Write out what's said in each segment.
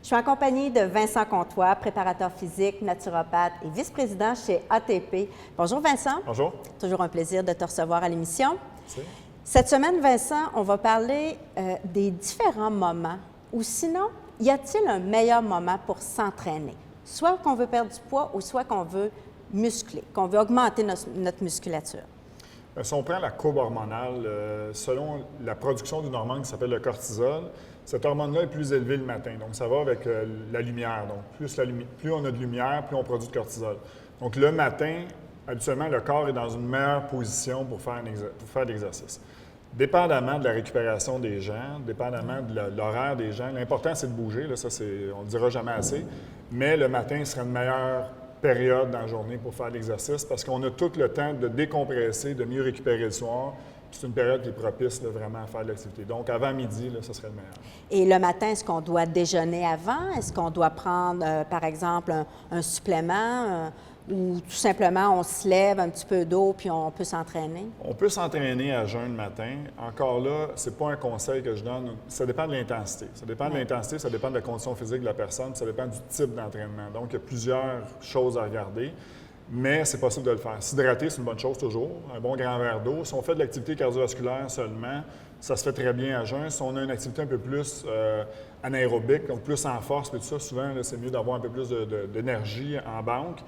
Je suis en compagnie de Vincent Comtois, préparateur physique, naturopathe et vice-président chez ATP. Bonjour Vincent. Bonjour. Toujours un plaisir de te recevoir à l'émission. Merci. Cette semaine, Vincent, on va parler des différents moments ou sinon, y a-t-il un meilleur moment pour s'entraîner? Soit qu'on veut perdre du poids ou soit qu'on veut muscler, qu'on veut augmenter notre musculature. Si on prend la courbe hormonale, selon la production d'une hormone qui s'appelle le cortisol, cette hormone-là est plus élevée le matin. Donc, ça va avec la lumière. Donc, plus on a de lumière, plus on produit de cortisol. Donc, le matin, habituellement, le corps est dans une meilleure position pour faire l'exercice. Dépendamment de la récupération des gens, dépendamment de l'horaire des gens, l'important, c'est de bouger. Là, ça, on ne le dira jamais assez. Mais le matin serait une meilleure période dans la journée pour faire l'exercice parce qu'on a tout le temps de décompresser, de mieux récupérer le soir. C'est une période qui est propice là, vraiment à faire de l'activité. Donc, avant midi, là, ça serait le meilleur. Et le matin, est-ce qu'on doit déjeuner avant? Est-ce qu'on doit prendre, par exemple, un supplément ou tout simplement on se lève un petit peu d'eau puis on peut s'entraîner? On peut s'entraîner à jeun le matin. Encore là, ce n'est pas un conseil que je donne. Ça dépend de l'intensité. Ça dépend de l'intensité, ça dépend de la condition physique de la personne, ça dépend du type d'entraînement. Donc, il y a plusieurs choses à regarder. Mais c'est possible de le faire. S'hydrater, c'est une bonne chose toujours. Un bon grand verre d'eau. Si on fait de l'activité cardiovasculaire seulement, ça se fait très bien à jeun. Si on a une activité un peu plus anaérobique, donc plus en force, puis tout ça, souvent, c'est mieux d'avoir un peu plus d'énergie en banque.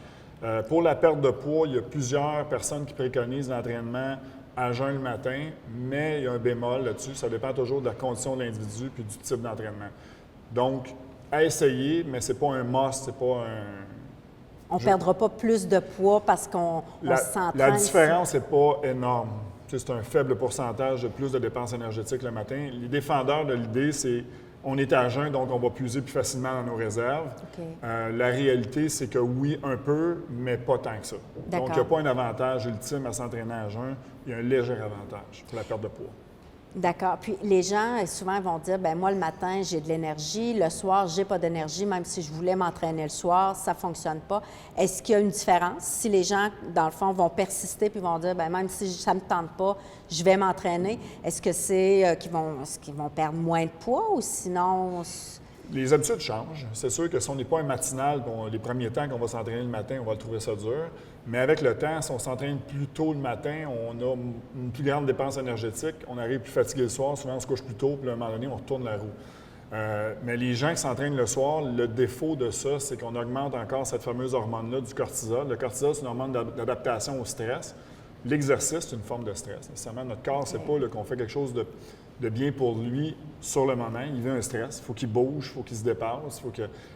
Pour la perte de poids, il y a plusieurs personnes qui préconisent l'entraînement à jeun le matin, mais il y a un bémol là-dessus. Ça dépend toujours de la condition de l'individu puis du type d'entraînement. Donc, à essayer, mais c'est pas un must, c'est pas un... On ne perdra pas plus de poids parce qu'on s'entraîne. La différence n'est pas énorme. C'est un faible pourcentage de plus de dépenses énergétiques le matin. Les défendeurs de l'idée, c'est on est à jeun, donc on va puiser plus facilement dans nos réserves. Okay. La réalité, c'est que oui, un peu, mais pas tant que ça. Donc, il n'y a pas un avantage ultime à s'entraîner à jeun. Il y a un léger avantage pour la perte de poids. D'accord. Puis les gens, souvent, vont dire, bien moi, le matin, j'ai de l'énergie. Le soir, j'ai pas d'énergie. Même si je voulais m'entraîner le soir, ça fonctionne pas. Est-ce qu'il y a une différence? Si les gens, dans le fond, vont persister puis vont dire, bien même si ça me tente pas, je vais m'entraîner, est-ce que c'est qu'ils vont perdre moins de poids ou sinon... Les habitudes changent. C'est sûr que si on n'est pas un matinal, les premiers temps qu'on va s'entraîner le matin, on va le trouver ça dur. Mais avec le temps, si on s'entraîne plus tôt le matin, on a une plus grande dépense énergétique, on arrive plus fatigué le soir, souvent on se couche plus tôt, puis à un moment donné, on retourne la roue. Mais les gens qui s'entraînent le soir, le défaut de ça, c'est qu'on augmente encore cette fameuse hormone-là du cortisol. Le cortisol, c'est une hormone d'adaptation au stress. L'exercice, c'est une forme de stress. Nécessairement, notre corps, c'est pas qu'on fait quelque chose de bien pour lui sur le moment. Il vit un stress. Il faut qu'il bouge, il faut qu'il se dépasse.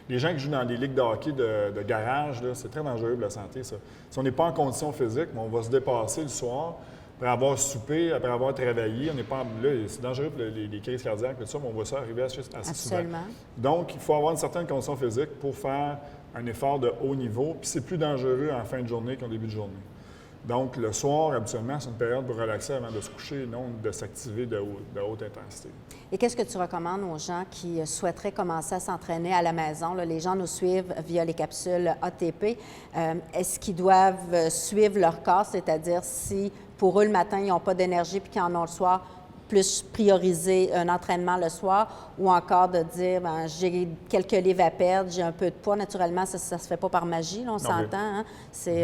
Les gens qui jouent dans des ligues de hockey de garage, là, c'est très dangereux pour la santé, ça. Si on n'est pas en condition physique, on va se dépasser le soir, après avoir soupé, après avoir travaillé. On n'est pas là, c'est dangereux pour les crises cardiaques, tout ça, mais on voit ça arriver assez souvent. Donc, il faut avoir une certaine condition physique pour faire un effort de haut niveau. Puis c'est plus dangereux en fin de journée qu'en début de journée. Donc, le soir, habituellement, c'est une période pour relaxer avant de se coucher, non de s'activer de haute intensité. Et qu'est-ce que tu recommandes aux gens qui souhaiteraient commencer à s'entraîner à la maison? Là, les gens nous suivent via les capsules ATP. Est-ce qu'ils doivent suivre leur corps, c'est-à-dire si pour eux, le matin, ils n'ont pas d'énergie puis qu'ils en ont le soir, plus prioriser un entraînement le soir ou encore de dire, bien, j'ai quelques livres à perdre, j'ai un peu de poids. Naturellement, ça ne se fait pas par magie, là, on s'entend. Hein?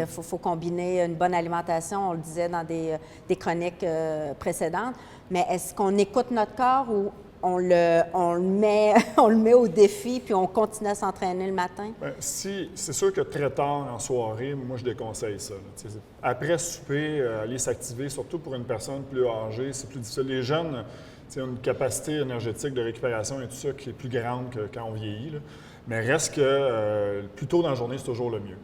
Faut combiner une bonne alimentation, on le disait dans des chroniques précédentes. Mais est-ce qu'on écoute notre corps ou on le met au défi puis on continue à s'entraîner le matin? Bien, c'est sûr que très tard en soirée, moi, je déconseille ça. Là. Après souper, aller s'activer, surtout pour une personne plus âgée, c'est plus difficile. Les jeunes ont une capacité énergétique de récupération et tout ça qui est plus grande que quand on vieillit. Là. Mais reste que plus tôt dans la journée, c'est toujours le mieux.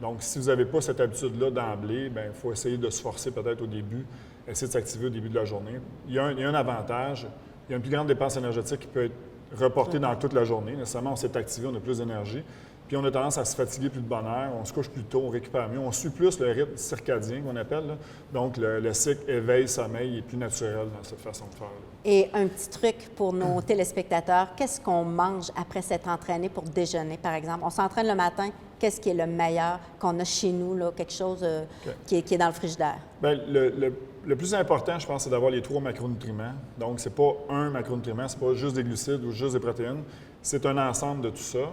Donc, si vous n'avez pas cette habitude-là d'emblée, il faut essayer de se forcer peut-être au début, essayer de s'activer au début de la journée. Il y a un avantage. Il y a une plus grande dépense énergétique qui peut être reportée dans toute la journée. Nécessairement, on s'est activé, on a plus d'énergie. Puis on a tendance à se fatiguer plus de bonne heure, on se couche plus tôt, on récupère mieux. On suit plus le rythme circadien qu'on appelle. Là. Donc, le cycle éveil-sommeil est plus naturel dans cette façon de faire. Là. Et un petit truc pour nos téléspectateurs, qu'est-ce qu'on mange après s'être entraîné pour déjeuner, par exemple? On s'entraîne le matin, qu'est-ce qui est le meilleur qu'on a chez nous, là, quelque chose qui est dans le frigidaire? Bien, le plus important, je pense, c'est d'avoir les 3 macronutriments. Donc, c'est pas un macronutriment, c'est pas juste des glucides ou juste des protéines. c'est un ensemble de tout ça.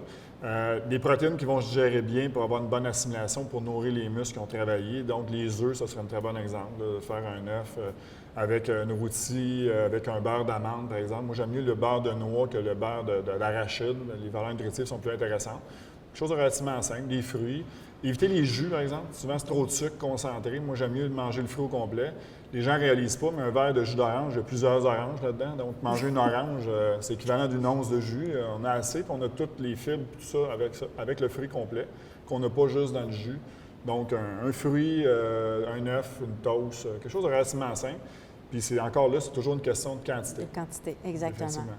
Des protéines qui vont se digérer bien pour avoir une bonne assimilation, pour nourrir les muscles qui ont travaillé. Donc, les œufs, ça serait un très bon exemple, de faire un œuf avec un rôti, avec un beurre d'amande, par exemple. Moi, j'aime mieux le beurre de noix que le beurre d'arachide. Les valeurs nutritives sont plus intéressantes. Quelque chose de relativement simple, des fruits. Éviter les jus, par exemple. Souvent, c'est trop de sucre concentré. Moi, j'aime mieux manger le fruit au complet. Les gens ne réalisent pas, mais un verre de jus d'orange, il y a plusieurs oranges là-dedans. Donc, manger une orange, c'est équivalent d'une once de jus. On a assez, puis on a toutes les fibres, tout ça, avec le fruit complet, qu'on n'a pas juste dans le jus. Donc, un fruit, un œuf, une toast, quelque chose de relativement simple. Puis, c'est encore là, c'est toujours une question de quantité. De quantité, exactement. Effectivement.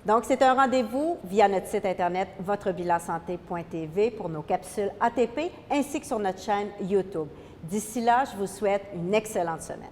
Donc, c'est un rendez-vous via notre site Internet votrebilansanté.tv pour nos capsules ATP ainsi que sur notre chaîne YouTube. D'ici là, je vous souhaite une excellente semaine.